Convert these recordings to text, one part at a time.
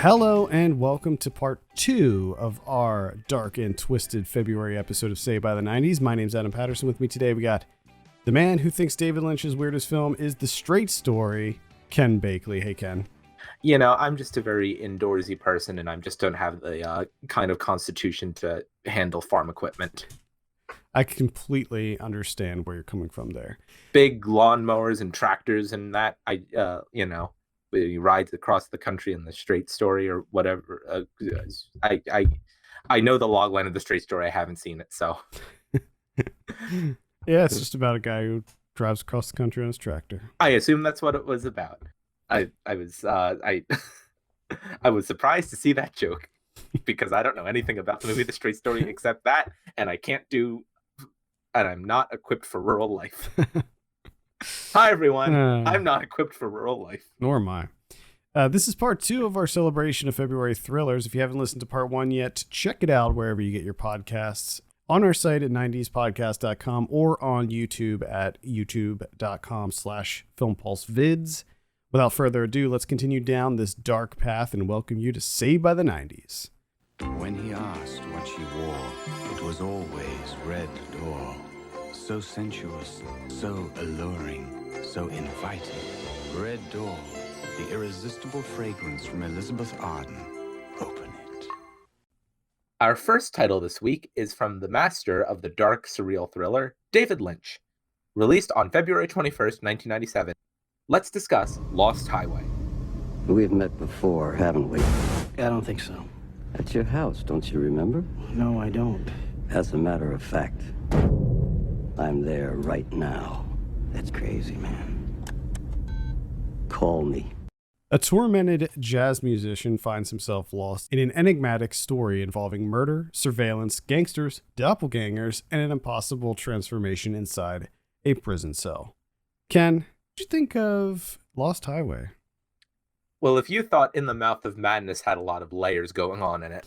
Hello and welcome to part 2 of our dark and twisted February episode of Saved by the 90s. My name's Adam Patterson. With me today we got the man who thinks David Lynch's weirdest film is The Straight Story, Ken Bakley. Hey, Ken. You know, I'm just a very indoorsy person, and I just don't have the kind of constitution to handle farm equipment. I completely understand where you're coming from there. Big lawnmowers and tractors and that, we ride across the country in The Straight Story or whatever. I know the log line of The Straight Story. I haven't seen it, so. Yeah, it's just about a guy who drives across the country on his tractor. I assume that's what it was about. I was surprised to see that joke because I don't know anything about the movie The Straight Story except that, and I'm not equipped for rural life. Hi everyone, I'm not equipped for rural life. Nor am I. This is part 2 of our celebration of February thrillers. If you haven't listened to part 1 yet, check it out wherever you get your podcasts. On our site at 90spodcast.com or on YouTube at youtube.com/filmpulsevids. Without further ado, let's continue down this dark path and welcome you to Saved by the 90s. When he asked what she wore, it was always red door. So sensuous, so alluring, so inviting. Red door, the irresistible fragrance from Elizabeth Arden. Open it. Our first title this week is from the master of the dark surreal thriller, David Lynch. Released on February 21st, 1997. Let's discuss Lost Highway. We've met before, haven't we? I don't think so. At your house, don't you remember? No, I don't. As a matter of fact, I'm there right now. That's crazy, man. Call me. A tormented jazz musician finds himself lost in an enigmatic story involving murder, surveillance, gangsters, doppelgangers, and an impossible transformation inside a prison cell. Ken, what did you think of Lost Highway? Well, if you thought In the Mouth of Madness had a lot of layers going on in it,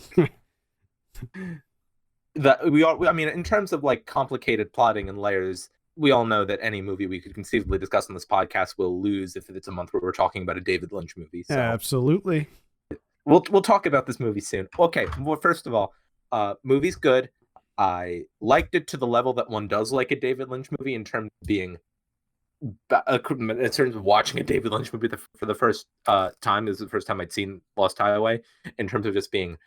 in terms of like complicated plotting and layers, we all know that any movie we could conceivably discuss on this podcast will lose if it's a month where we're talking about a David Lynch movie. So Absolutely. We'll talk about this movie soon. Okay, well, first of all, movie's good. I liked it to the level that one does like a David Lynch movie in terms of being, in terms of watching a David Lynch movie for the first time. This is the first time I'd seen Lost Highway, in terms of just being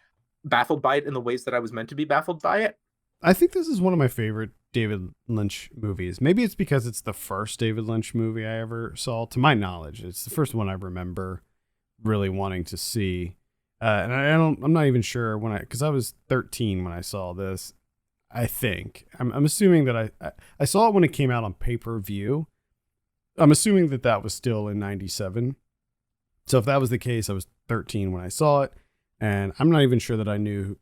baffled by it in the ways that I was meant to be baffled by it. I think this is one of my favorite David Lynch movies. Maybe it's because it's the first David Lynch movie I ever saw, to my knowledge. It's the first one I remember really wanting to see. And I'm not even sure because I was 13 when I saw this. I think I'm assuming that I saw it when it came out on pay-per-view. I'm assuming that was still in 97. So if that was the case, I was 13 when I saw it. And I'm not even sure that I knew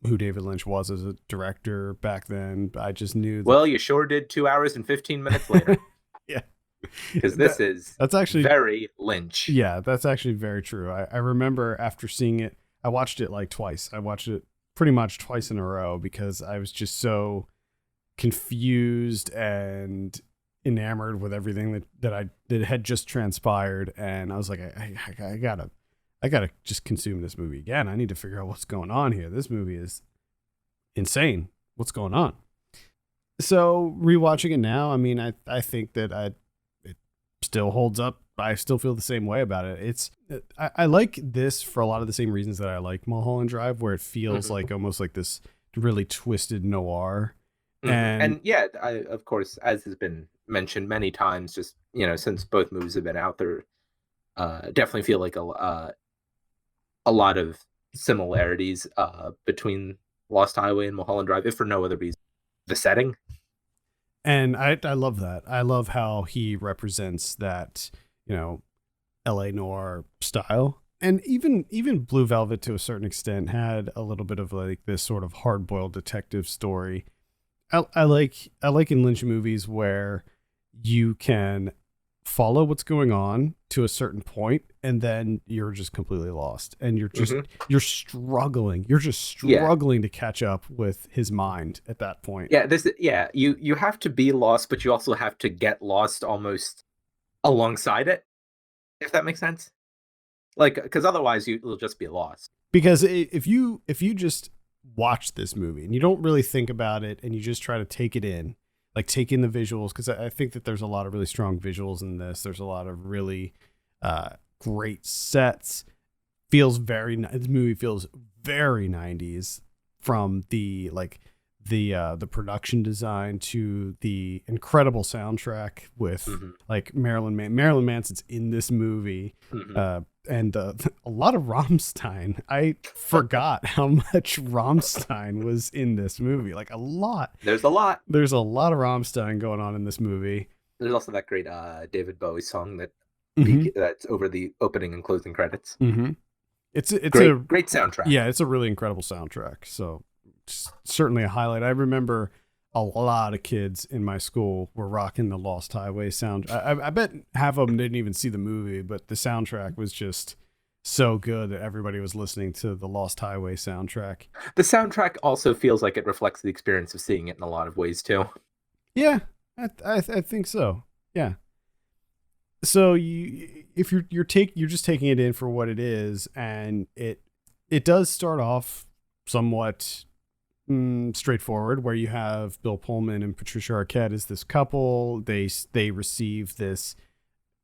who David Lynch was as a director back then. I just knew that... Well, you sure did 2 hours and 15 minutes later. Yeah. Because that's actually very Lynch. Yeah, that's actually very true. I remember after seeing it, I watched it like twice. I watched it pretty much twice in a row because I was just so confused and enamored with everything that had just transpired. And I was like, I gotta just consume this movie again. I need to figure out what's going on here. This movie is insane. What's going on? So rewatching it now, I mean, I think that it still holds up. I still feel the same way about it. I like this for a lot of the same reasons that I like Mulholland Drive, where it feels like almost like this really twisted noir. And yeah, of course, as has been mentioned many times, just, since both movies have been out there, definitely feel like a lot of similarities between Lost Highway and Mulholland Drive, if for no other reason, the setting. And I love that. I love how he represents that, LA noir style. And even Blue Velvet, to a certain extent, had a little bit of like this sort of hard-boiled detective story. I like in Lynch movies where you can follow what's going on to a certain point and then you're just completely lost and you're just struggling to catch up with his mind at that point. You have to be lost, but you also have to get lost almost alongside it, if that makes sense. Like, because otherwise you'll just be lost. Because if you just watch this movie and you don't really think about it and you just try to take it in, like take in the visuals, because I think that there's a lot of really strong visuals in this. There's a lot of really great sets. This movie feels very 90s, from the production design to the incredible soundtrack with like Marilyn Manson's in this movie. And a lot of Rammstein. I forgot how much Rammstein was in this movie. Like a lot. There's a lot of Rammstein going on in this movie. There's also that great David Bowie song that that's over the opening and closing credits. It's a great soundtrack. Yeah, it's a really incredible soundtrack. So certainly a highlight. I remember a lot of kids in my school were rocking the Lost Highway sound. I bet half of them didn't even see the movie, but the soundtrack was just so good that everybody was listening to the Lost Highway soundtrack. The soundtrack also feels like it reflects the experience of seeing it in a lot of ways too. Yeah, I think so. Yeah. So if you're just taking it in for what it is, and it does start off somewhat straightforward, where you have Bill Pullman and Patricia Arquette as this couple. They receive this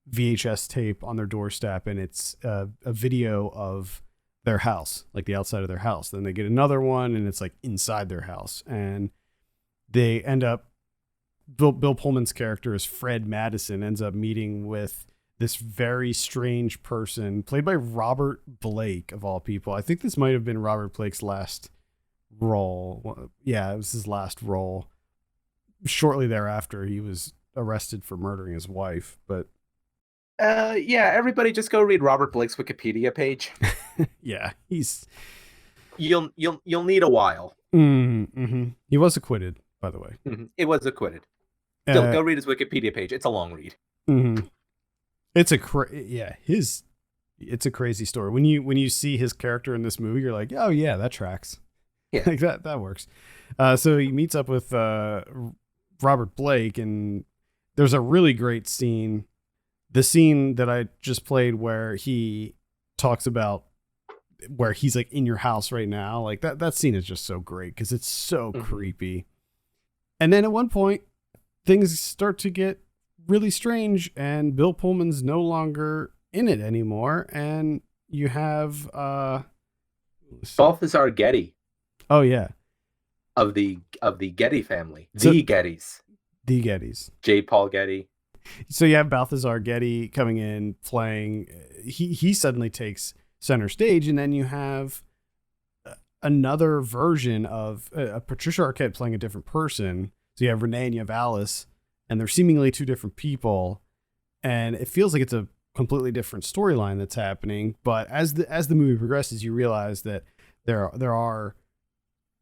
VHS tape on their doorstep, and it's a video of their house, like the outside of their house. Then they get another one, and it's like inside their house, and they end up. Bill Pullman's character is Fred Madison, ends up meeting with this very strange person played by Robert Blake, of all people. I think this might have been Robert Blake's last role. Yeah, it was his last role. Shortly thereafter, he was arrested for murdering his wife. But yeah, everybody just go read Robert Blake's Wikipedia page. Yeah, you'll need a while. He was acquitted, by the way. It was acquitted. Still, go read his Wikipedia page. It's a long read. It's a crazy story. When you see his character in this movie, you're like, oh yeah, that tracks. Yeah, like that works. So he meets up with Robert Blake, and there's a really great scene. The scene that I just played, where he talks about where he's like in your house right now. Like that scene is just so great because it's so creepy. And then at one point, things start to get really strange, and Bill Pullman's no longer in it anymore, and you have Balthazar Getty. Oh yeah, of the Getty family, the Gettys, J. Paul Getty. So you have Balthazar Getty coming in, playing. He suddenly takes center stage, and then you have another version of Patricia Arquette playing a different person. So you have Renee and you have Alice, and they're seemingly two different people, and it feels like it's a completely different storyline that's happening. But as the movie progresses, you realize that there are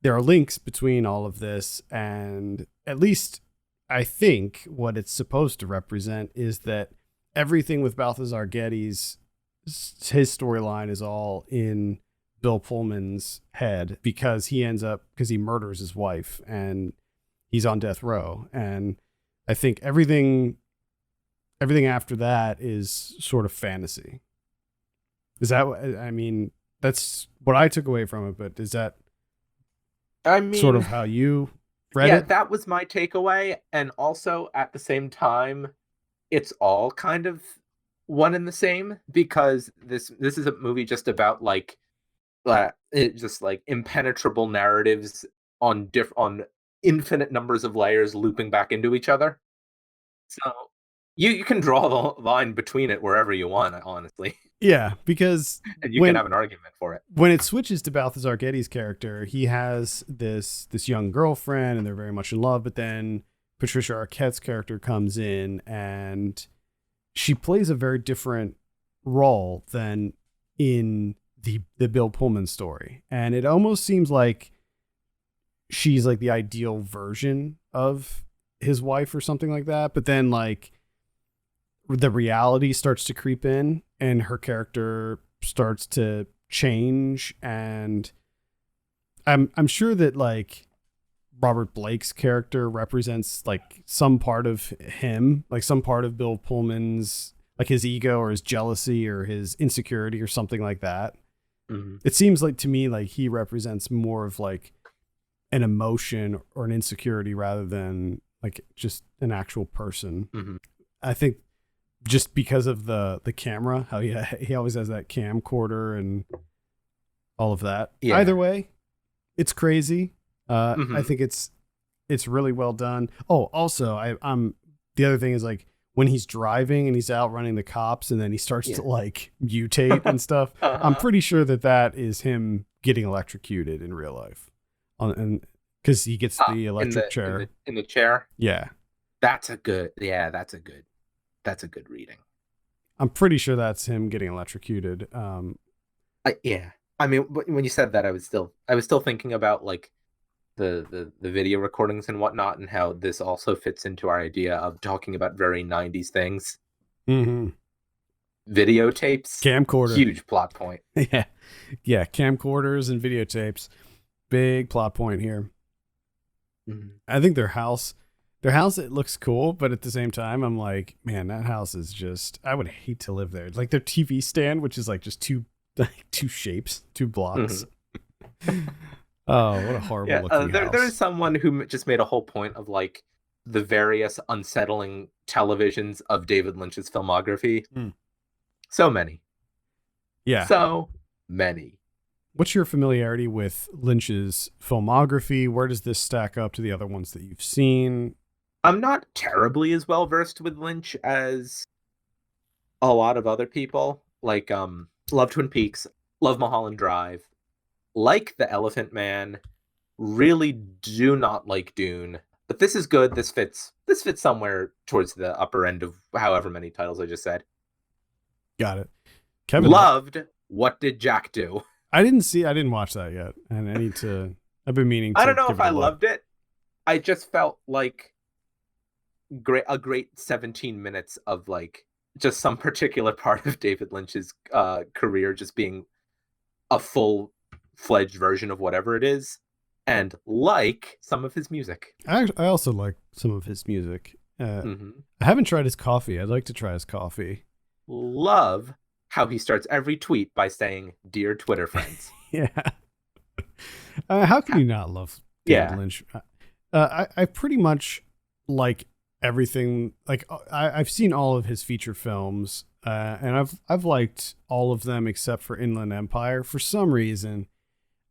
links between all of this, and at least I think what it's supposed to represent is that everything with Balthazar Getty's his storyline is all in Bill Pullman's head, because he murders his wife and he's on death row. And I think everything after that is sort of fantasy. Is that, I mean, that's what I took away from it, but is that sort of how you read it? Yeah, that was my takeaway. And also at the same time, it's all kind of one and the same, because this is a movie just about just like impenetrable narratives on infinite numbers of layers looping back into each other. So you can draw the line between it wherever you want, honestly. Yeah, because and you can have an argument for it. When it switches to Balthazar Getty's character, he has this young girlfriend and they're very much in love, but then Patricia Arquette's character comes in and she plays a very different role than in the Bill Pullman story. And it almost seems like she's like the ideal version of his wife or something like that. But then like the reality starts to creep in and her character starts to change. And I'm sure that like Robert Blake's character represents like some part of him, like some part of Bill Pullman's, like his ego or his jealousy or his insecurity or something like that. Mm-hmm. It seems like to me like he represents more of like an emotion or an insecurity rather than like just an actual person. Mm-hmm. I think just because of the camera, how he always has that camcorder and all of that. Yeah. Either way, it's crazy. Mhm. I think it's really well done. Oh, also, I'm the other thing is like when he's driving and he's out running the cops and then he starts Yeah. to like mutate and stuff. Uh-huh. I'm pretty sure that is him getting electrocuted in real life, and because he gets the electric chair in the chair. Yeah, That's a good reading. I'm pretty sure that's him getting electrocuted. Yeah. I mean, when you said that, I was still thinking about like the video recordings and whatnot, and how this also fits into our idea of talking about very 90s things. Mm-hmm. Videotapes, Camcorder, huge plot point. yeah, camcorders and videotapes, big plot point here. Mm-hmm. I think their house, it looks cool, but at the same time, I'm like, man, that house is just, I would hate to live there. Like their TV stand, which is like just two shapes, two blocks. Mm-hmm. Oh, what a horrible looking house. There is someone who just made a whole point of like the various unsettling televisions of David Lynch's filmography. So many. Yeah. So many. What's your familiarity with Lynch's filmography? Where does this stack up to the other ones that you've seen? I'm not terribly as well versed with Lynch as a lot of other people. Like, love Twin Peaks, love Mulholland Drive, like The Elephant Man, really do not like Dune. But this is good. This fits somewhere towards the upper end of however many titles I just said. Got it. Kevin loved What Did Jack Do? I didn't watch that yet, and I've been meaning to. I don't know give if it a I look. loved it. I just felt like a great 17 minutes of like just some particular part of David Lynch's career just being a full-fledged version of whatever it is, and like some of his music. I also like some of his music. I haven't tried his coffee. I'd like to try his coffee. Love how he starts every tweet by saying, "Dear Twitter friends." Yeah. How can you not love David Lynch? I pretty much like everything. Like I've seen all of his feature films, and I've liked all of them except for Inland Empire. For some reason,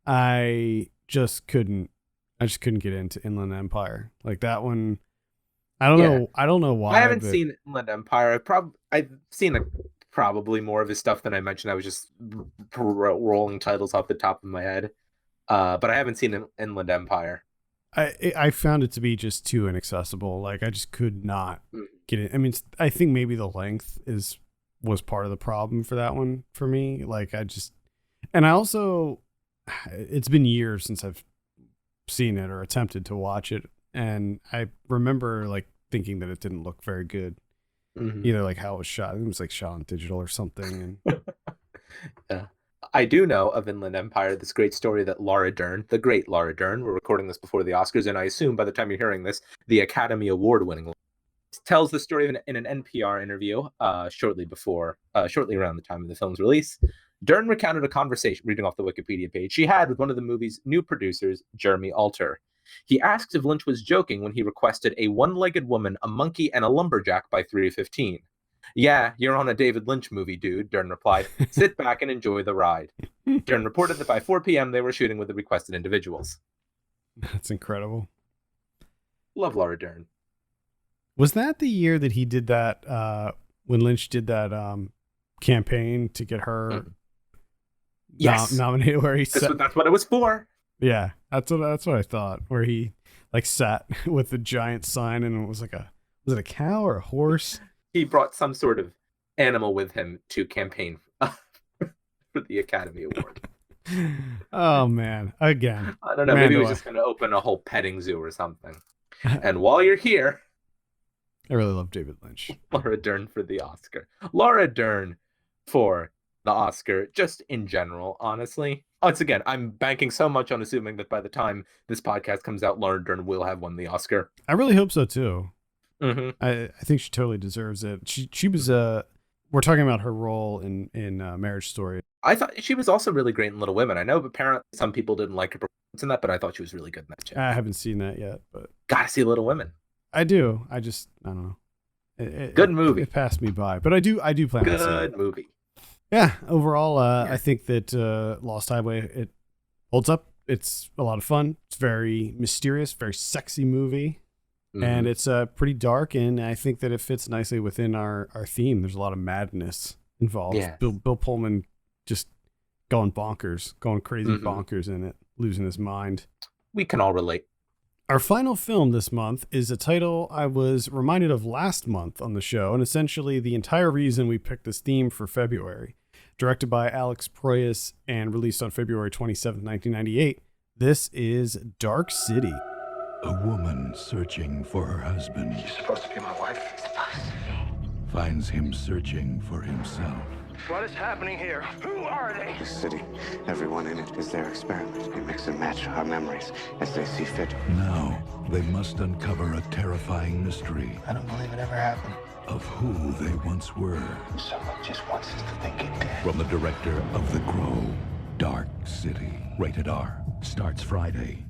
I just couldn't get into Inland Empire. Like that one, I don't know. I don't know why. I haven't seen Inland Empire. I've seen probably more of his stuff than I mentioned. I was just rolling titles off the top of my head. But I haven't seen Inland Empire. I found it to be just too inaccessible. Like I just could not get it. I mean, I think maybe the length was part of the problem for that one for me. Like and I also, it's been years since I've seen it or attempted to watch it, and I remember like thinking that it didn't look very good. Either like how it was shot. It was like shot on digital or something. And yeah. I do know of Inland Empire, this great story that Laura Dern, the great Laura Dern, we're recording this before the Oscars, and I assume by the time you're hearing this, the Academy Award winning, tells the story in an NPR interview shortly around the time of the film's release. Dern recounted a conversation, reading off the Wikipedia page, she had with one of the movie's new producers, Jeremy Alter. He asked if Lynch was joking when he requested a one-legged woman, a monkey, and a lumberjack by 3:15. Yeah, you're on a David Lynch movie, dude, Dern replied. Sit back and enjoy the ride. Dern reported that by 4 p.m. they were shooting with the requested individuals. That's incredible. Love Laura Dern. Was that the year that he did that, when Lynch did that campaign to get her nominated, where he said... That's what it was for. Yeah, that's what I thought, where he like sat with the giant sign and it was like was it a cow or a horse? He brought some sort of animal with him to campaign for the Academy Award. Oh man, again. I don't know, maybe he was just going to open a whole petting zoo or something. And while you're here, I really love David Lynch. Laura Dern for the Oscar. Laura Dern for the Oscar, just in general, honestly. Once again, I'm banking so much on assuming that by the time this podcast comes out, Laura Dern will have won the Oscar. I really hope so too. Mm-hmm. I think she totally deserves it. She was we're talking about her role in Marriage Story. I thought she was also really great in Little Women. I know apparently some people didn't like her performance in that, but I thought she was really good in that too. I haven't seen that yet, but Gotta see Little Women. I do. I don't know. Good movie. It passed me by, but I do plan on seeing it. Good movie. Yeah, overall, I think that Lost Highway, it holds up. It's a lot of fun. It's very mysterious, very sexy movie. And it's pretty dark, and I think that it fits nicely within our theme. There's a lot of madness involved. Yeah. Bill Pullman just going bonkers, going crazy bonkers in it, losing his mind. We can all relate. Our final film this month is a title I was reminded of last month on the show, and essentially the entire reason we picked this theme for February. Directed by Alex Proyas and released on February 27, 1998, this is Dark City. A woman searching for her husband You're supposed to be my wife. finds him searching for himself. What is happening here? Who are they? The city, everyone in it is their experiment. They mix and match our memories as they see fit. Now, they must uncover a terrifying mystery I don't believe it ever happened. of who they once were. Someone just wants us to think it did. From the director of The Crow, Dark City, rated R, starts Friday.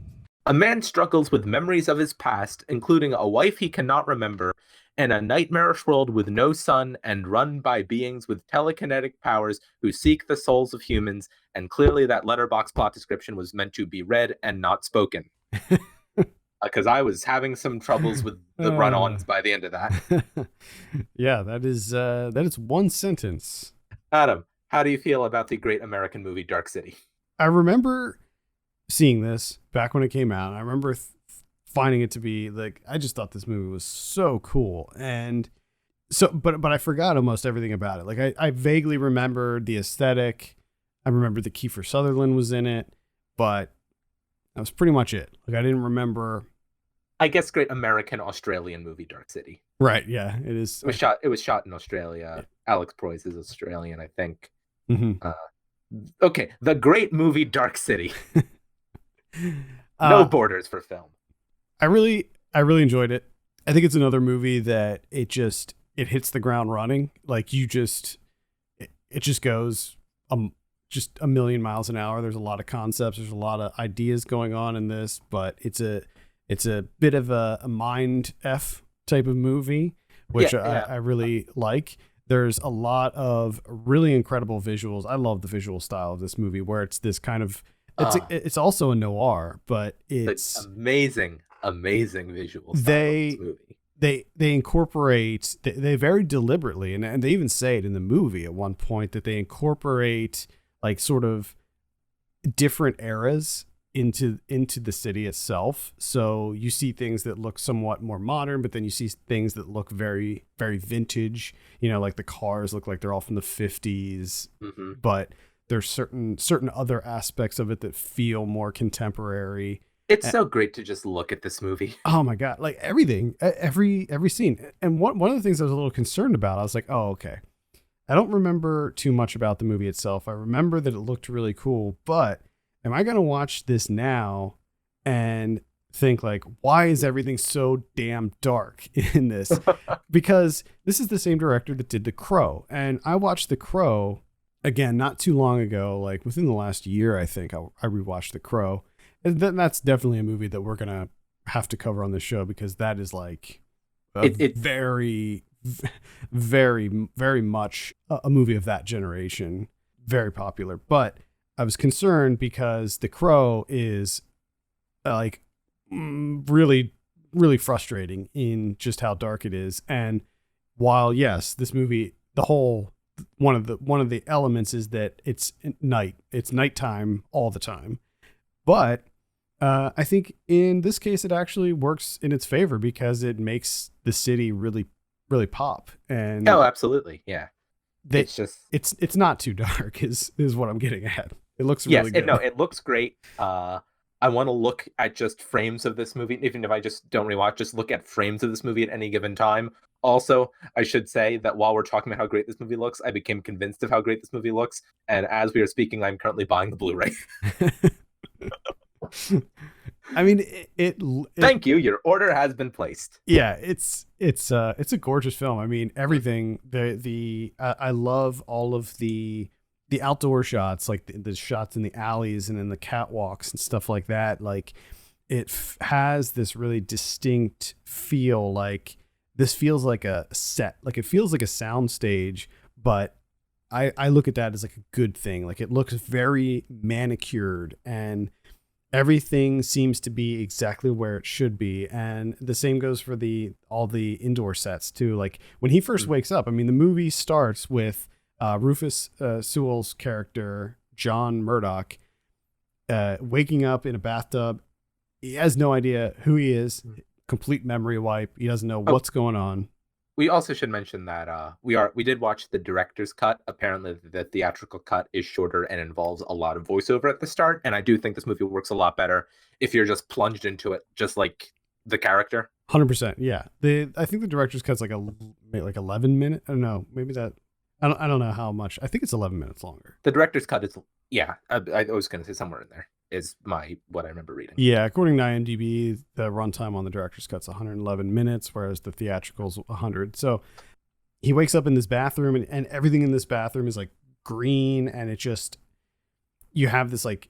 A man struggles with memories of his past, including a wife he cannot remember, and a nightmarish world with no sun and run by beings with telekinetic powers who seek the souls of humans. And clearly that letterbox plot description was meant to be read and not spoken. Because I was having some troubles with the run-ons by the end of that. Yeah, that is one sentence. Adam, how do you feel about the great American movie Dark City? I remember seeing this back when it came out. I remember finding it to be like, I just thought this movie was so cool. And so, but I forgot almost everything about it. Like I vaguely remembered the aesthetic. I remember that Kiefer Sutherland was in it, but that was pretty much it. Like I didn't remember. I guess great American Australian movie Dark City. Right. Yeah, it is. It was shot in Australia. Yeah. Alex Proyas is Australian, I think. Mm-hmm. Okay, the great movie Dark City. No borders for film. I really enjoyed it. I think it's another movie that it hits the ground running. Like it just goes just a million miles an hour. There's a lot of concepts. There's a lot of ideas going on in this, but it's a bit of a mind F type of movie, which I really like. There's a lot of really incredible visuals. I love the visual style of this movie, where it's this kind of it's also a noir, but it's amazing visual style they of this movie. They incorporate they very deliberately, and they even say it in the movie at one point, that they incorporate like sort of different eras into the city itself. So you see things that look somewhat more modern, but then you see things that look very, very vintage. You know, like the cars look like they're all from the 50s, but there's certain other aspects of it that feel more contemporary. It's so great to just look at this movie. Oh my God. Like everything, every scene. And one of the things I was a little concerned about, I was like, oh, okay. I don't remember too much about the movie itself. I remember that it looked really cool, but am I going to watch this now and think like, why is everything so damn dark in this? Because this is the same director that did The Crow. And I watched The Crow again, not too long ago, like within the last year, I think I rewatched The Crow. And that's definitely a movie that we're going to have to cover on the show, because that is like very, very, very much a movie of that generation. Very popular. But I was concerned because The Crow is like really, really frustrating in just how dark it is. And while, yes, this movie, one of the elements is that it's nighttime all the time. But I think in this case, it actually works in its favor, because it makes the city really, really pop. And absolutely. Yeah. It's not too dark is what I'm getting at. It looks really good. It looks great. I want to look at just frames of this movie. Even if I just don't rewatch, just look at frames of this movie at any given time. Also, I should say that while we're talking about how great this movie looks, I became convinced of how great this movie looks. And as we are speaking, I'm currently buying the Blu-ray. I mean, Thank you. Your order has been placed. Yeah, it's a gorgeous film. I mean, everything. I love all of the outdoor shots, like the shots in the alleys and in the catwalks and stuff like that. Like it has this really distinct feel. Like this feels like a set. Like it feels like a sound stage, but I look at that as like a good thing. Like it looks very manicured and everything seems to be exactly where it should be. And the same goes for all the indoor sets too. Like when he first wakes up, I mean, the movie starts with Rufus Sewell's character, John Murdoch, waking up in a bathtub. He has no idea who he is. Complete memory wipe. He doesn't know what's going on. We also should mention that we did watch the director's cut. Apparently, the theatrical cut is shorter and involves a lot of voiceover at the start. And I do think this movie works a lot better if you're just plunged into it, just like the character. 100%. Yeah. I think the director's cut's like 11 minutes. I don't know. Maybe that. I don't know how much. I think it's 11 minutes longer. The director's cut is, yeah. I was going to say somewhere in there is what I remember reading. Yeah, according to IMDb, the runtime on the director's cut's 111 minutes, whereas the theatrical's 100. So he wakes up in this bathroom, and everything in this bathroom is like green, and it just, you have this like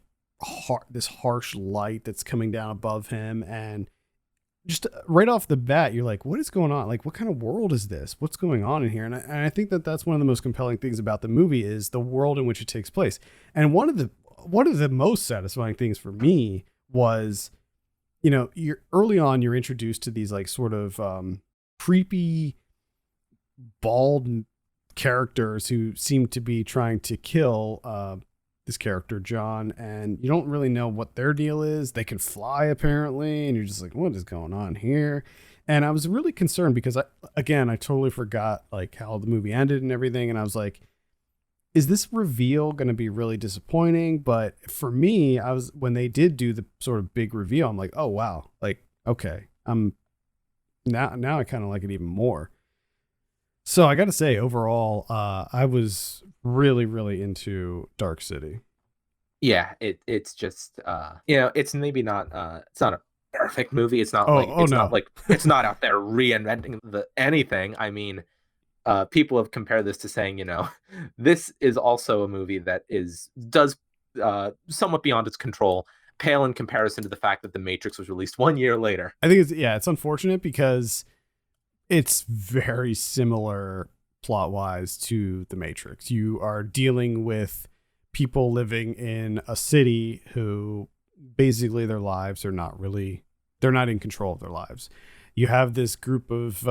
this harsh light that's coming down above him, and just right off the bat, you're like, what is going on? Like, what kind of world is this? What's going on in here? And I think that that's one of the most compelling things about the movie is the world in which it takes place. And one of the most satisfying things for me was, you're early on, you're introduced to these like sort of creepy, bald characters who seem to be trying to kill this character, John, and you don't really know what their deal is. They can fly apparently, and you're just like, what is going on here? And I was really concerned because I totally forgot like how the movie ended and everything. And I was like, is this reveal going to be really disappointing? But for me, when they did do the sort of big reveal, I'm like, oh wow, like, okay, now I kind of like it even more. So I got to say, overall, I was really, really into Dark City. Yeah, it's just it's maybe not it's not a perfect movie. It's not it's not out there reinventing anything. I mean, people have compared this to saying, this is also a movie that does somewhat beyond its control, pale in comparison to the fact that The Matrix was released 1 year later. I think it's unfortunate because it's very similar plot-wise to The Matrix. You are dealing with people living in a city who basically they're not in control of their lives. You have this group of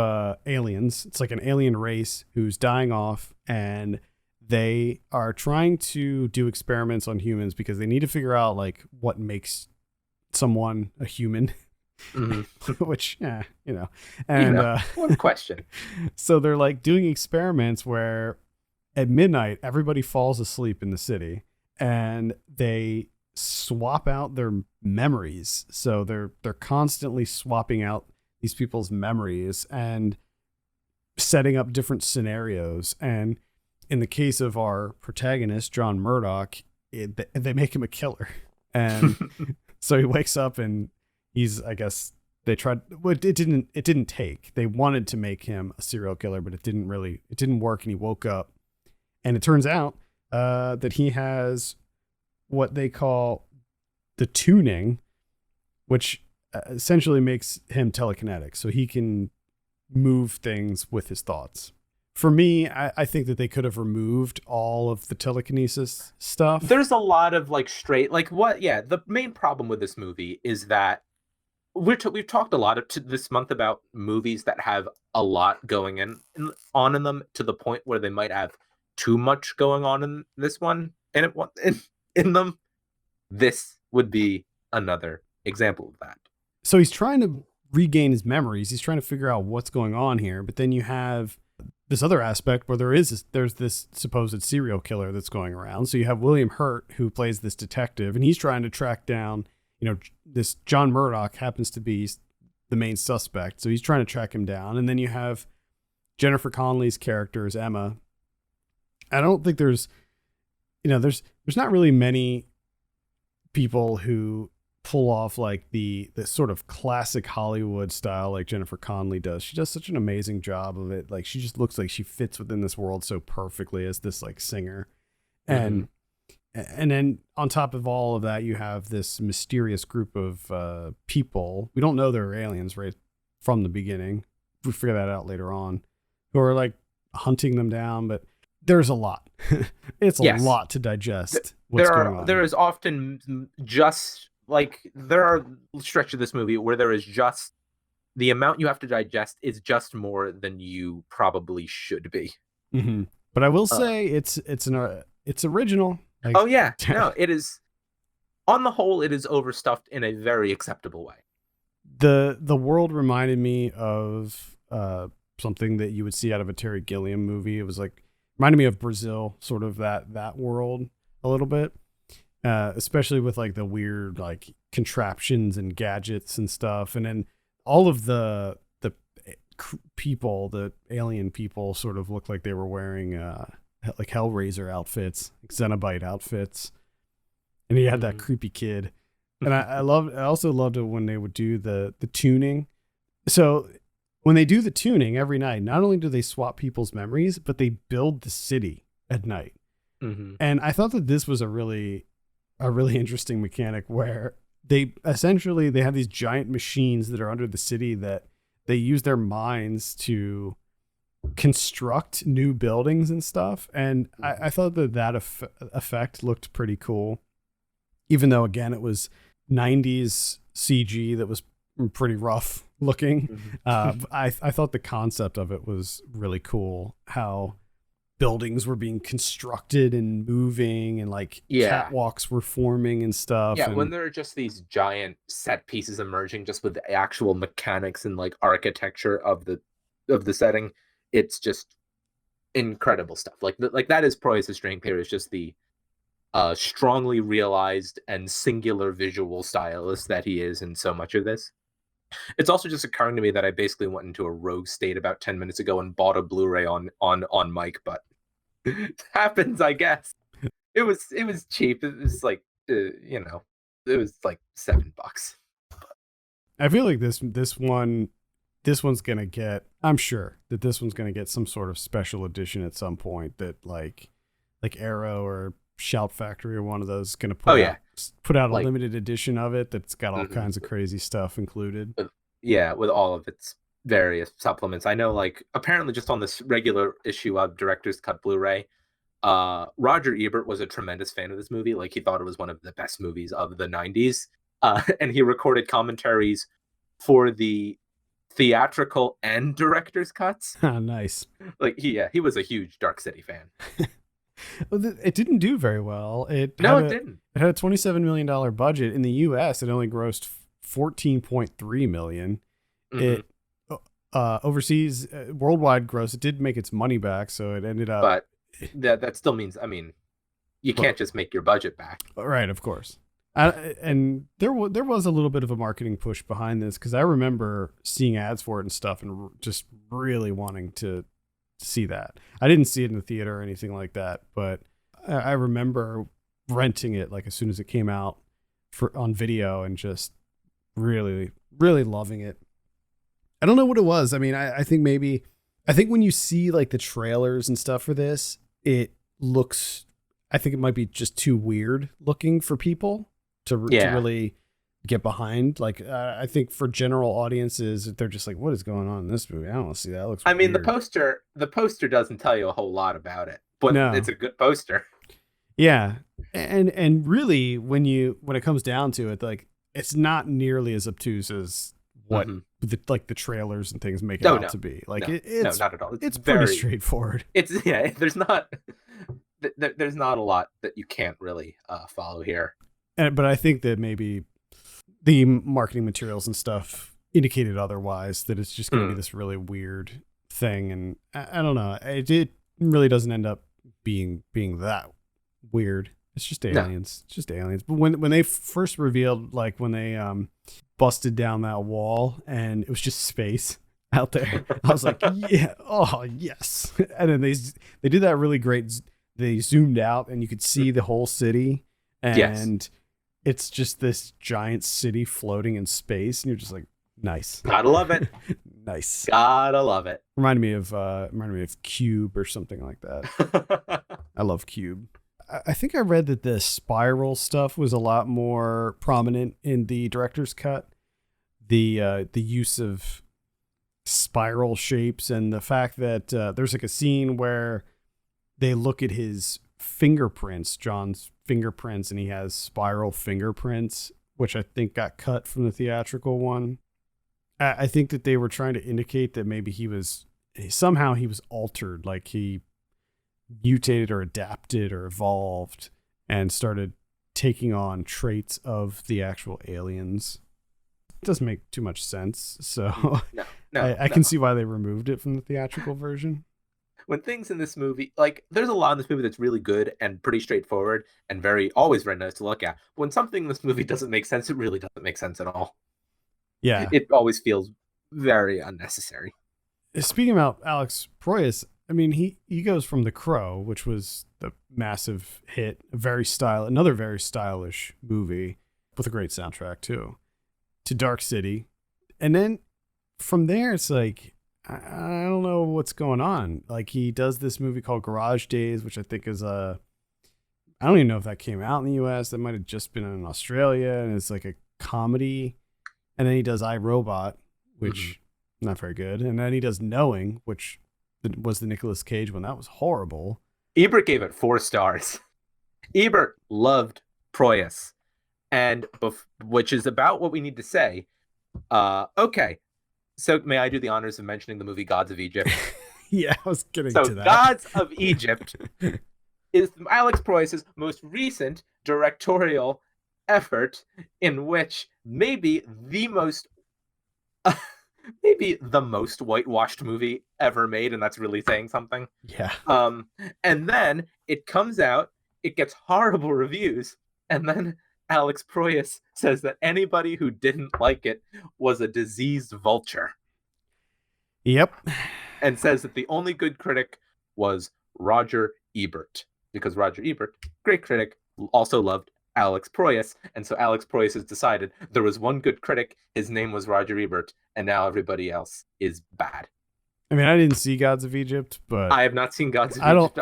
aliens. It's like an alien race who's dying off, and they are trying to do experiments on humans because they need to figure out like what makes someone a human. Mm-hmm. Which, one question. So they're like doing experiments where at midnight everybody falls asleep in the city, and they swap out their memories. So they're constantly swapping out these people's memories and setting up different scenarios. And in the case of our protagonist, John Murdoch, they make him a killer. And so he wakes up and he's, I guess they tried, well, it didn't take. They wanted to make him a serial killer, but it didn't work. And he woke up, and it turns out that he has what they call the tuning, which essentially makes him telekinetic. So he can move things with his thoughts. For me, I think that they could have removed all of the telekinesis stuff. There's a lot of like the main problem with this movie is that we've talked a lot this month about movies that have a lot going on in them to the point where they might have too much going on in this one in them. This would be another example of that. So he's trying to regain his memories. He's trying to figure out what's going on here. But then you have this other aspect where there's this supposed serial killer that's going around. So you have William Hurt, who plays this detective, and he's trying to track down, this John Murdoch happens to be the main suspect. So he's trying to track him down. And then you have Jennifer Connelly's character as Emma. I don't think there's not really many people who pull off like the sort of classic Hollywood style like Jennifer Connelly does. She does such an amazing job of it. Like she just looks like she fits within this world so perfectly as this like singer. And then on top of all of that, you have this mysterious group of people. We don't know they're aliens right from the beginning. We figure that out later on, who are like hunting them down, but there's a lot. It's a lot to digest. What's going on. There is often just like there are stretches of this movie where there is just the amount you have to digest is just more than you probably should be. Mm-hmm. But I will say it's original. Like, oh yeah, no, it is. On the whole, it is overstuffed in a very acceptable way. The world reminded me of something that you would see out of a Terry Gilliam movie. It was like reminded me of Brazil, sort of that world a little bit, especially with like the weird like contraptions and gadgets and stuff, and then all of the people, the alien people, sort of looked like they were wearing like Hellraiser outfits, like Cenobite outfits, and he had that creepy kid. And I also loved it when they would do the tuning. So when they do the tuning every night, not only do they swap people's memories, but they build the city at night. Mm-hmm. And I thought that this was a really interesting mechanic where they have these giant machines that are under the city that they use their minds to construct new buildings and stuff. And I thought that effect looked pretty cool, even though again, it was 90s CG that was pretty rough looking. I thought the concept of it was really cool, how buildings were being constructed and moving and like catwalks were forming and stuff. Yeah, when there are just these giant set pieces emerging just with the actual mechanics and like architecture of the setting, it's just incredible stuff. Like that is Proyas' strength here, is just the strongly realized and singular visual stylist that he is in so much of this. It's also just occurring to me that I basically went into a rogue state about 10 minutes ago and bought a Blu-ray on mic, but it happens, I guess. It was cheap. It was like it was like $7. I feel like this one's gonna get. I'm sure that this one's gonna get some sort of special edition at some point that like Arrow or Shout Factory or one of those is gonna put out a like, limited edition of it that's got all kinds of crazy stuff included. Yeah, with all of its various supplements. I know, like, apparently just on this regular issue of Director's Cut Blu-ray, Roger Ebert was a tremendous fan of this movie. Like, he thought it was one of the best movies of the 90s. And he recorded commentaries for the theatrical and director's cuts. Nice. Like, he was a huge Dark City fan. It didn't do very well. It didn't. It had a $27 million budget. In the U.S., it only grossed $14.3 million. It overseas, worldwide gross, it did make its money back, so it ended up. But that still means, I mean, you can't just make your budget back. Right, of course. And there was a little bit of a marketing push behind this, because I remember seeing ads for it and stuff, and just really wanting to see that. I didn't see it in the theater or anything like that, but I remember renting it like as soon as it came out on video and just really, really loving it. I don't know what it was. I mean, I think when you see like the trailers and stuff for this, I think it might be just too weird looking for people to really get behind. Like, I think for general audiences, they're just like, what is going on in this movie? I don't want to see that. It looks weird. The poster doesn't tell you a whole lot about it, but it's a good poster. Yeah. And really, when it comes down to it, like, it's not nearly as obtuse as what the trailers and things make it out to be. Like, it's not at all. It's pretty straightforward. There's not a lot that you can't really follow here. But I think that maybe the marketing materials and stuff indicated otherwise, that it's just going to be this really weird thing. And I don't know. It really doesn't end up being that weird. It's just aliens. It's just aliens. But when they first revealed, like when they busted down that wall and it was just space out there, I was like, yeah, oh yes. And then they did that really great. They zoomed out and you could see the whole city, and it's just this giant city floating in space, and you're just like, nice. Gotta love it. Nice. Gotta love it. Reminded me of Cube or something like that. I love Cube. I think I read that the spiral stuff was a lot more prominent in the director's cut. The use of spiral shapes and the fact that there's like a scene where they look at his fingerprints, John's fingerprints, and he has spiral fingerprints, which I think got cut from the theatrical one. I think that they were trying to indicate that maybe he was altered, like he mutated or adapted or evolved and started taking on traits of the actual aliens. It doesn't make too much sense, so I can see why they removed it from the theatrical version. When things in this movie, like, there's a lot in this movie that's really good and pretty straightforward and always very nice to look at. But when something in this movie doesn't make sense, it really doesn't make sense at all. Yeah. It always feels very unnecessary. Speaking about Alex Proyas, I mean, he goes from The Crow, which was the massive hit, another very stylish movie with a great soundtrack too, to Dark City. And then from there, it's like, I don't know what's going on. Like, he does this movie called Garage Days, which I think is I don't even know if that came out in the US. That might have just been in Australia, and it's like a comedy. And then he does I, Robot, which not very good. And then he does Knowing, which was the Nicolas Cage one. That was horrible. Ebert gave it 4 stars. Ebert loved Proyas, and which is about what we need to say. Okay. So may I do the honors of mentioning the movie Gods of Egypt? Yeah, I was getting to that. Gods of Egypt is Alex Proyas' most recent directorial effort, in which maybe the most whitewashed movie ever made, and that's really saying something. Yeah. And then it comes out, it gets horrible reviews, and then Alex Proyas says that anybody who didn't like it was a diseased vulture. Yep. And says that the only good critic was Roger Ebert, because Roger Ebert, great critic, also loved Alex Proyas, and so Alex Proyas has decided there was one good critic, his name was Roger Ebert, and now everybody else is bad. I mean, I didn't see Gods of Egypt, but I have not seen Gods of Egypt.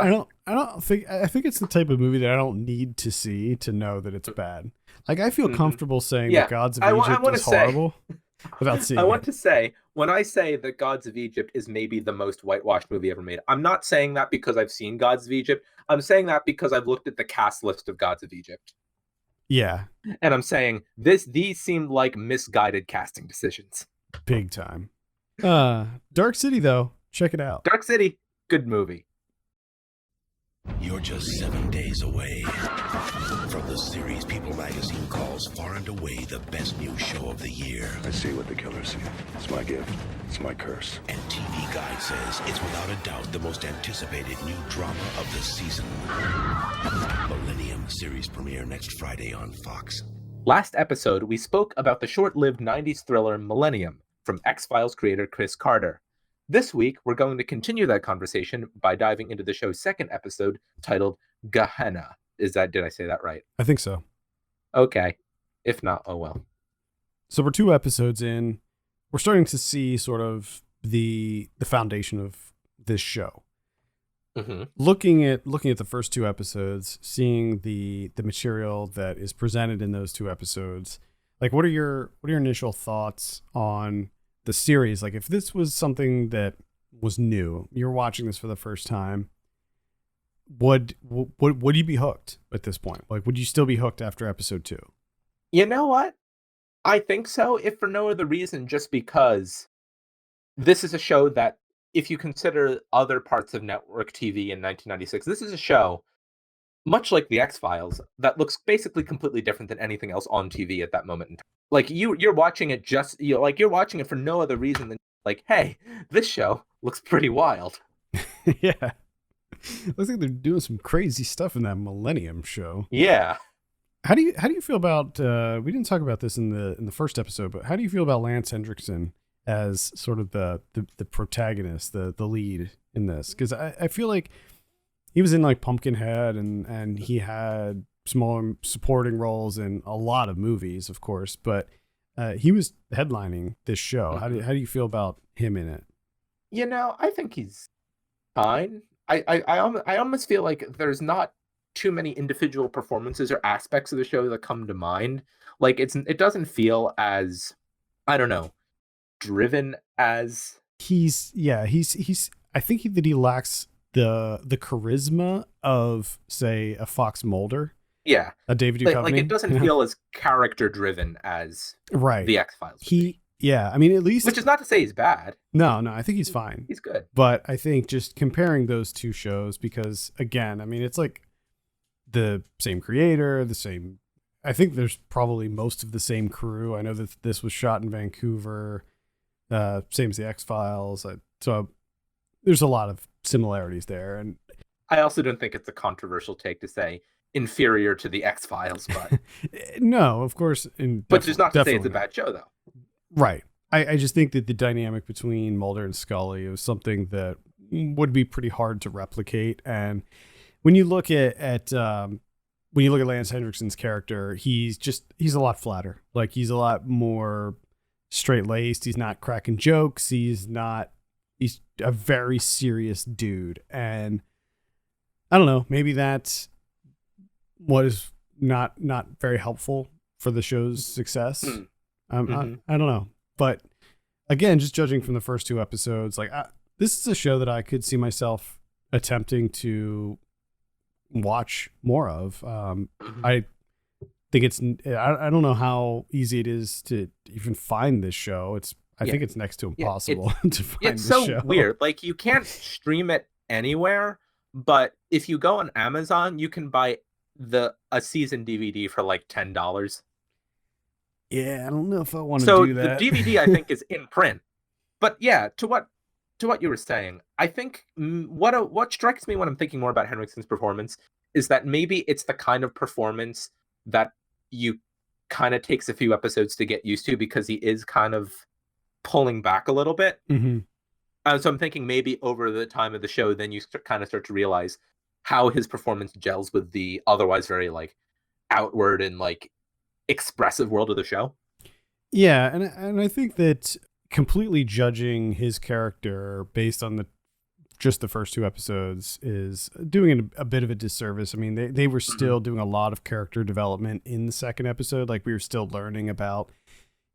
I think it's the type of movie that I don't need to see to know that it's bad. Like, I feel comfortable saying that Gods of Egypt is horrible without seeing it. I want to say, when I say that Gods of Egypt is maybe the most whitewashed movie ever made, I'm not saying that because I've seen Gods of Egypt. I'm saying that because I've looked at the cast list of Gods of Egypt. Yeah. And I'm saying these seemed like misguided casting decisions. Big time. Dark City, though, check it out. Dark City, good movie. You're just 7 days away from the series People magazine calls far and away the best new show of the year. I see what the killers see. It's my gift. It's my curse. And TV Guide says it's without a doubt the most anticipated new drama of the season. Millennium series premiere next Friday on Fox. Last episode, we spoke about the short-lived 90s thriller Millennium from X-Files creator Chris Carter. This week, we're going to continue that conversation by diving into the show's second episode titled Gehenna. Did I say that right? I think so. Okay. If not, oh well. So we're 2 episodes in. We're starting to see sort of the foundation of this show. Mm-hmm. Looking at the first 2 episodes, seeing the material that is presented in those 2 episodes, like, what are your initial thoughts on the series? Like, if this was something that was new, you're watching this for the first time, would you be hooked at this point? Like, would you still be hooked after episode 2? You know what? I think so, if for no other reason, just because this is a show that, if you consider other parts of network TV in 1996, this is a show, much like the X-Files, that looks basically completely different than anything else on TV at that moment in time. Like, you're watching it you're watching it for no other reason than, like, hey, this show looks pretty wild. Yeah. Looks like they're doing some crazy stuff in that Millennium show. Yeah. How do you feel about we didn't talk about this in the first episode, but how do you feel about Lance Hendrickson as sort of the protagonist, the lead in this? Because I feel like he was in, like, Pumpkinhead, and he had smaller supporting roles in a lot of movies, of course, but he was headlining this show. How do you feel about him in it? I think he's fine. I almost feel like there's not too many individual performances or aspects of the show that come to mind. Like it doesn't feel as, I don't know, driven as he's I think that he lacks the charisma of, say, a Fox Mulder. Yeah. A David Duchovny. Like it doesn't feel as character driven as the X-Files. I mean, at least, which is not to say he's bad. No, I think he's fine. He's good. But I think just comparing those two shows, because again, I mean, it's like the same creator, I think there's probably most of the same crew. I know that this was shot in Vancouver, same as the X-Files. So there's a lot of similarities there. And I also don't think it's a controversial take to say inferior to the X-Files, but no, of course. But just not to say it's a bad show, though. Right. I just think that the dynamic between Mulder and Scully was something that would be pretty hard to replicate. And when you look at Lance Hendrickson's character, he's a lot flatter. Like, he's a lot more straight laced. He's not cracking jokes. He's a very serious dude. And I don't know, maybe that's what is not very helpful for the show's success. I don't know. But again, just judging from the first two episodes, like this is a show that I could see myself attempting to watch more of. I think I don't know how easy it is to even find this show. I think it's next to impossible to find this show. It's so weird. Like, you can't stream it anywhere, but if you go on Amazon, you can buy a season DVD for like $10. Yeah, I don't know if I want to do that. So the DVD, I think, is in print. But yeah, to what you were saying, I think what strikes me when I'm thinking more about Henriksen's performance is that maybe it's the kind of performance that you kind of takes a few episodes to get used to, because he is kind of pulling back a little bit. Mm-hmm. So I'm thinking maybe over the time of the show, then you kind of start to realize how his performance gels with the otherwise very like outward and like expressive world of the show. Yeah, and I think that completely judging his character based on just the first two episodes is doing a bit of a disservice. I mean, they were still doing a lot of character development in the second episode. Like, we were still learning about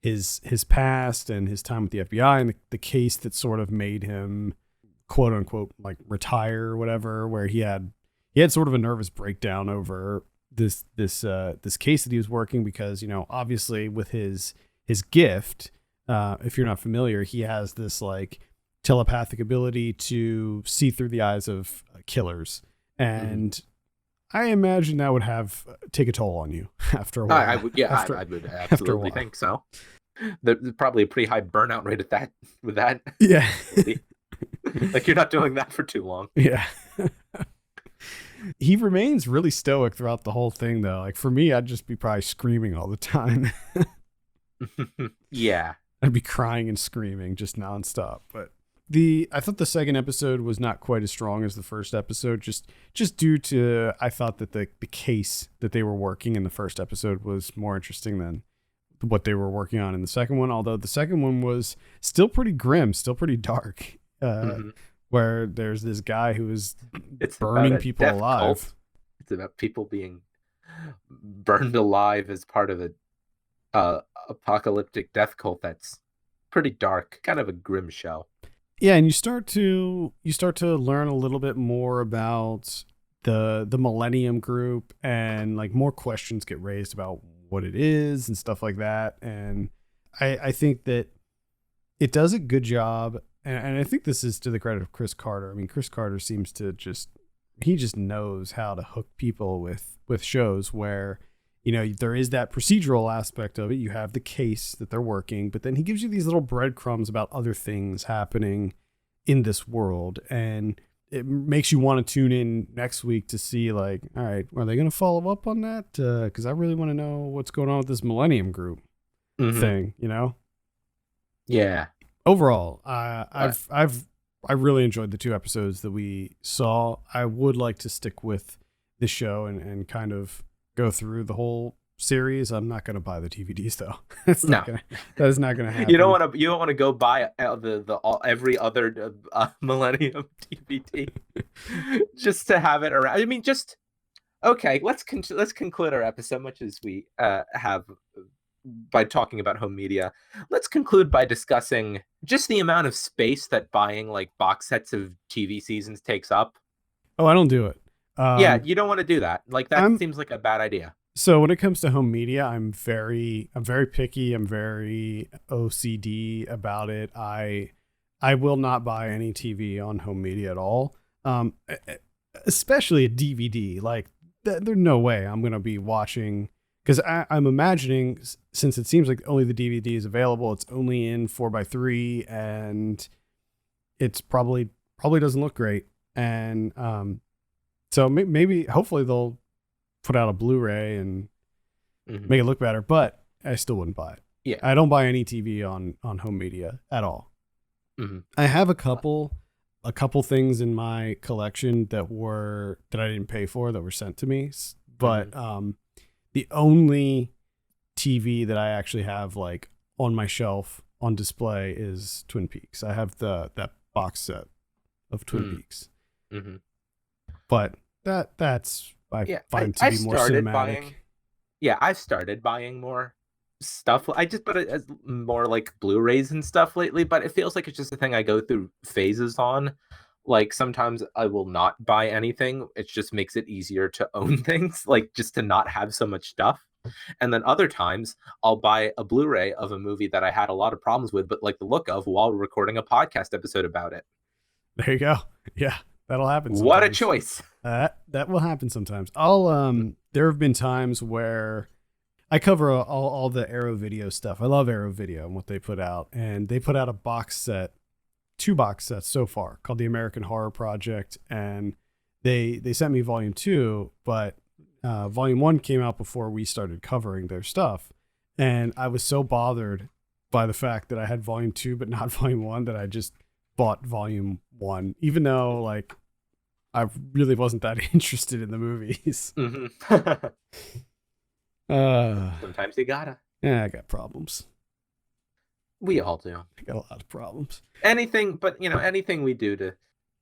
his past and his time with the FBI and the case that sort of made him, quote unquote, like retire or whatever, where he had sort of a nervous breakdown over this case that he was working, because, obviously with his gift, if you're not familiar, he has this like telepathic ability to see through the eyes of killers, and I imagine that would take a toll on you after a while. I would absolutely think so. There's probably a pretty high burnout rate with that. Yeah. Like, you're not doing that for too long. Yeah. He remains really stoic throughout the whole thing, though. Like, for me, I'd just be probably screaming all the time. Yeah. I'd be crying and screaming just nonstop. But I thought the second episode was not quite as strong as the first episode, just due to, I thought that the case that they were working in the first episode was more interesting than what they were working on in the second one. Although the second one was still pretty grim, still pretty dark. Where there's this guy who is burning people alive. Cult. It's about people being burned alive as part of a apocalyptic death cult that's pretty dark, kind of a grim show. Yeah, and you start to learn a little bit more about the Millennium group, and like more questions get raised about what it is and stuff like that. And I think that it does a good job. And I think this is to the credit of Chris Carter. I mean, Chris Carter seems to just knows how to hook people with shows where, there is that procedural aspect of it. You have the case that they're working, but then he gives you these little breadcrumbs about other things happening in this world. And it makes you want to tune in next week to see, like, all right, are they going to follow up on that? Because I really want to know what's going on with this Millennium group thing, Yeah. Overall, I really enjoyed the two episodes that we saw. I would like to stick with the show and kind of go through the whole series. I'm not going to buy the DVDs though. That is not going to happen. You don't want to go buy every other Millennium DVD just to have it around. I mean, just okay. Let's conclude our episode, much as we have by talking about home media. Let's conclude by discussing just the amount of space that buying like box sets of TV seasons takes up. Oh, I don't do it. Yeah, you don't want to do that. Like that seems like a bad idea. So when it comes to home media, I'm very picky. I'm very OCD about it. I will not buy any TV on home media at all. Especially a DVD. Like there's no way I'm going to be watching, because I'm imagining, since it seems like only the DVD is available, it's only in 4:3 and it's probably doesn't look great. And so maybe hopefully they'll put out a Blu-ray and make it look better, but I still wouldn't buy it. Yeah, I don't buy any TV on home media at all. I have a couple things in my collection that I didn't pay for that were sent to me, but the only TV that I actually have like on my shelf on display is Twin Peaks. I have that box set of Twin Peaks, but that's I find to be more cinematic. I've started buying more stuff. I just put it as more like Blu-rays and stuff lately, but it feels like it's just a thing I go through phases on. Like sometimes I will not buy anything. It just makes it easier to own things, like just to not have so much stuff. And then other times I'll buy a Blu-ray of a movie that I had a lot of problems with, but like the look of while recording a podcast episode about it. There you go. Yeah, that'll happen sometimes. What a choice. That will happen sometimes. There have been times where I cover all the Arrow Video stuff. I love Arrow Video and what they put out. And they put out a box set, 2 box sets so far, called the American Horror Project. And they sent me volume 2, but volume 1 came out before we started covering their stuff. And I was so bothered by the fact that I had volume 2 but not volume 1 that I just bought volume 1, even though like I really wasn't that interested in the movies. Sometimes you gotta. Yeah, I got problems. We all do. I got a lot of problems. Anything we do to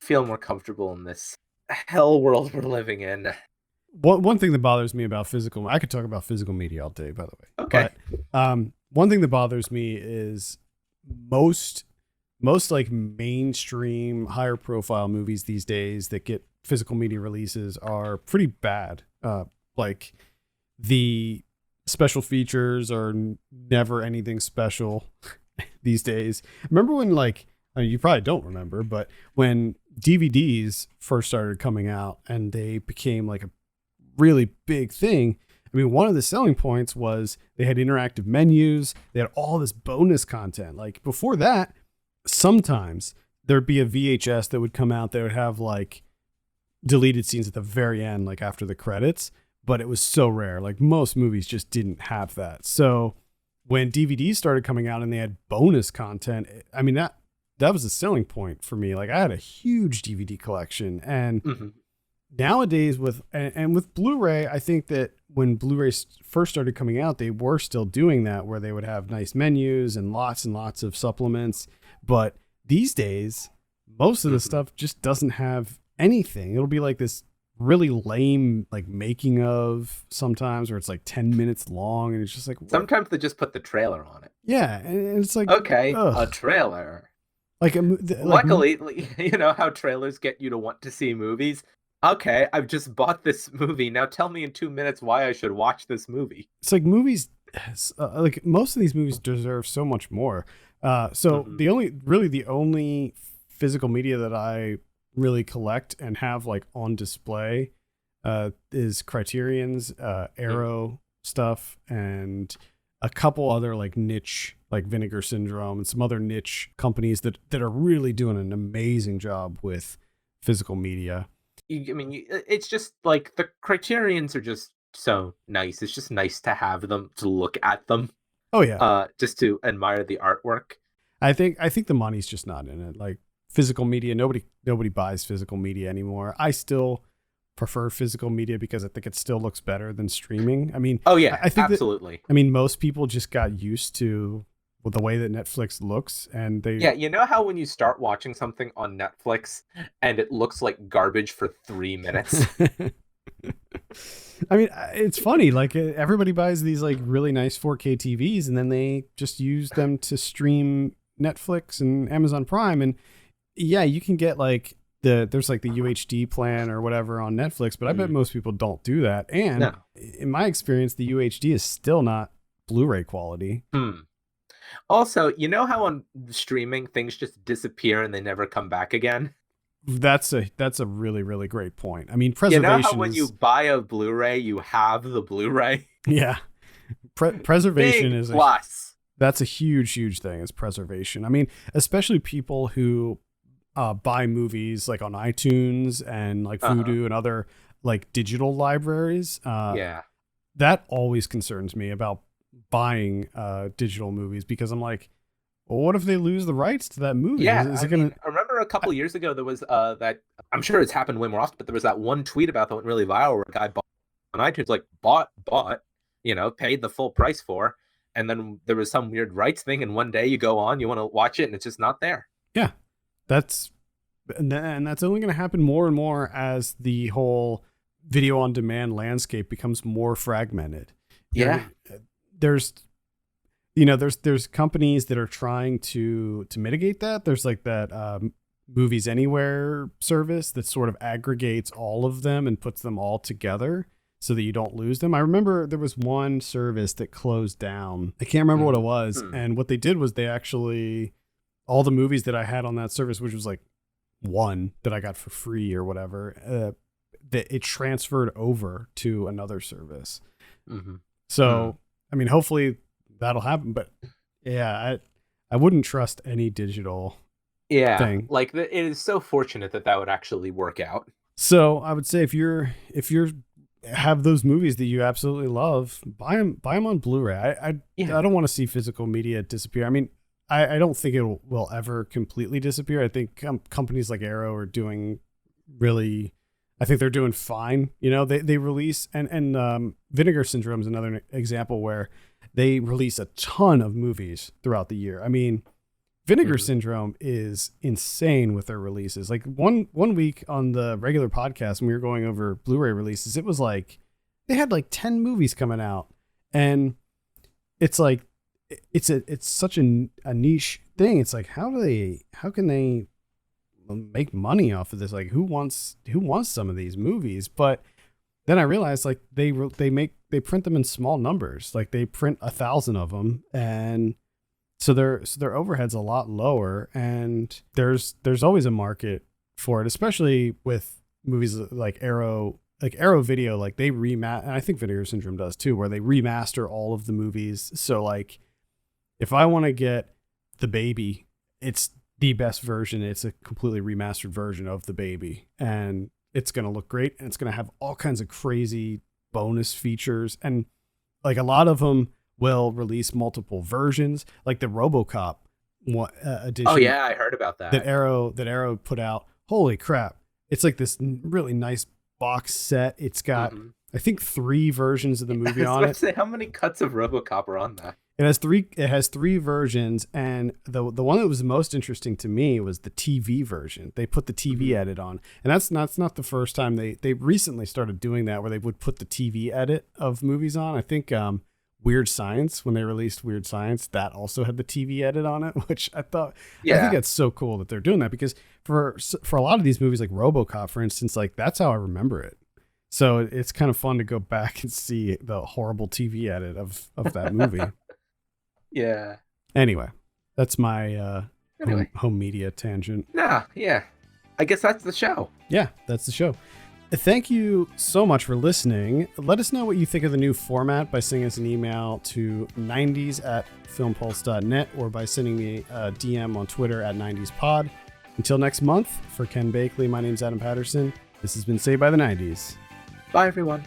feel more comfortable in this hell world we're living in. One thing that bothers me about I could talk about physical media all day, by the way. Okay. But one thing that bothers me is most like mainstream higher profile movies these days that get physical media releases are pretty bad. Like the special features are never anything special these days. Remember when you probably don't remember, but when DVDs first started coming out and they became like a really big thing. I mean, one of the selling points was they had interactive menus. They had all this bonus content. Like before that, sometimes there'd be a VHS that would come out that would have like deleted scenes at the very end, like after the credits, but it was so rare. Like most movies just didn't have that. So when DVDs started coming out and they had bonus content, I mean, that was a selling point for me. Like I had a huge DVD collection, and nowadays with Blu-ray, I think that when Blu-ray first started coming out, they were still doing that where they would have nice menus and lots of supplements. But these days, most of the stuff just doesn't have anything. It'll be like this really lame, like making of sometimes, where it's like 10 minutes long. And it's just like, what? Sometimes they just put the trailer on it. Yeah. And it's like, okay, ugh. A trailer. Luckily, you know how trailers get you to want to see movies. Okay, I've just bought this movie. Now tell me in 2 minutes why I should watch this movie. It's like movies, like most of these movies deserve so much more. The only physical media that I really collect and have like on display is Criterion's Arrow stuff and a couple other like niche, like Vinegar Syndrome and some other niche companies that are really doing an amazing job with physical media. It's just like the Criterions are just so nice. It's just nice to have them, to look at them. Oh yeah. Just to admire the artwork. I think the money's just not in it. Like physical media, nobody buys physical media anymore. I still prefer physical media because I think it still looks better than streaming. I mean, Oh yeah, I think absolutely. Most people just got used to the way that Netflix looks, and they Yeah, you know how when you start watching something on Netflix and it looks like garbage for 3 minutes? I mean, it's funny. Like everybody buys these like really nice 4K TVs, and then they just use them to stream Netflix and Amazon Prime. And yeah, you can get like there's like the UHD plan or whatever on Netflix, but I bet most people don't do that. And in my experience, the UHD is still not Blu-ray quality. Also, you know how on streaming things just disappear and they never come back again? That's a really, really great point. I mean, preservation. You know how when you buy a Blu-ray, you have the Blu-ray? Yeah. Preservation is plus. That's a huge, huge thing, is preservation. I mean, especially people who buy movies like on iTunes and like Vudu and other like digital libraries. That always concerns me about buying digital movies, because I'm like, well, what if they lose the rights to that movie? Yeah, I remember a couple of years ago there was that, I'm sure it's happened way more often, but there was that one tweet about that went really viral where a guy bought on iTunes, like bought, paid the full price for, and then there was some weird rights thing, and one day you go on, you want to watch it, and it's just not there. Yeah, that's only going to happen more and more as the whole video on demand landscape becomes more fragmented. Yeah, there's companies that are trying to mitigate that. There's like that Movies Anywhere service that sort of aggregates all of them and puts them all together so that you don't lose them. I remember there was one service that closed down. I can't remember what it was. And what they did was they actually, all the movies that I had on that service, which was like one that I got for free or whatever, that it transferred over to another service. So, I mean, hopefully that'll happen, but yeah, I wouldn't trust any digital thing. Like it is so fortunate that would actually work out. So I would say if you're have those movies that you absolutely love, buy them on Blu-ray. I don't want to see physical media disappear. I mean, I don't think it will ever completely disappear. I think companies like Arrow are doing really, I think they're doing fine. You know, they release and Vinegar Syndrome is another example where they release a ton of movies throughout the year. I mean, Vinegar Syndrome is insane with their releases. Like one week on the regular podcast when we were going over Blu-ray releases, it was like they had like 10 movies coming out, and it's like it's such a niche thing. It's like how can they make money off of this? Like who wants some of these movies? But then I realized like they print them in small numbers. Like they print 1,000 of them, and so their overhead's a lot lower, and there's always a market for it, especially with movies like Arrow Video. Like they remaster, and I think Vinegar Syndrome does too, where they remaster all of the movies. So like if I want to get The Baby, it's the best version. It's a completely remastered version of The Baby, and it's going to look great, and it's going to have all kinds of crazy bonus features, and like a lot of them will release multiple versions, like the RoboCop edition. Oh yeah, I heard about that. That Arrow put out. Holy crap! It's like this really nice box set. It's got I think 3 versions of the movie on it. Say, how many cuts of RoboCop are on that? It has three versions, and the one that was the most interesting to me was the TV version. They put the TV edit on, and that's not the first time. They recently started doing that, where they would put the TV edit of movies on. I think Weird Science, when they released Weird Science, that also had the TV edit on it, which I thought, I think that's so cool that they're doing that, because for a lot of these movies, like RoboCop, for instance, like that's how I remember it. So it's kind of fun to go back and see the horrible TV edit of that movie. Yeah. Anyway, that's my home media tangent. Yeah. I guess that's the show. Yeah, that's the show. Thank you so much for listening. Let us know what you think of the new format by sending us an email to 90s@filmpulse.net or by sending me a DM on Twitter @90spod. Until next month, for Ken Bakley, my name's Adam Patterson. This has been Saved by the 90s. Bye, everyone.